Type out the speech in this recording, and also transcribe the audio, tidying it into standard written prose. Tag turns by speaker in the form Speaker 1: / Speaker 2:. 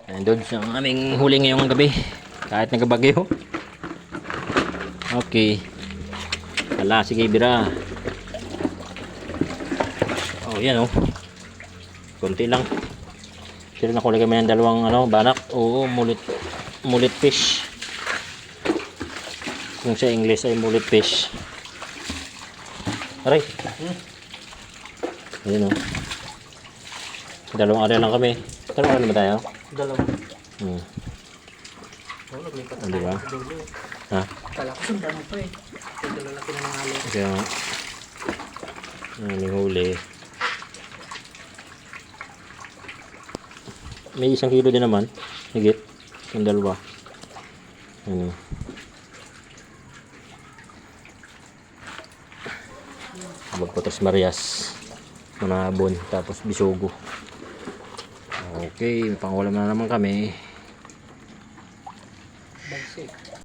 Speaker 1: And doon sa aming huli ngayong gabi. Kahit nagabagyo. Okay. Hala, sige bira. Oh, yan oh. Kunti lang. Pero nakuli kami ng dalawang banak. Oo, mullet fish. Kung sa English ay mullet fish. Aray. Ayan oh. Dalawang area lang kami. Dalawang ano ba tayo?
Speaker 2: Dalawa.
Speaker 1: Oh,
Speaker 2: naglipat
Speaker 1: di ba?
Speaker 2: sa dulo.
Speaker 1: Ha?
Speaker 2: Kala ko sundan mo pa eh. Ito lalaki na ng halo.
Speaker 1: Kaya aming huli. May 1 kilo din naman. Higit. Yung dalawa. Ano. Magpatos Marias. Manabon. Tapos Bisugo. Okay. Pangulam na naman kami.
Speaker 2: Bagsik.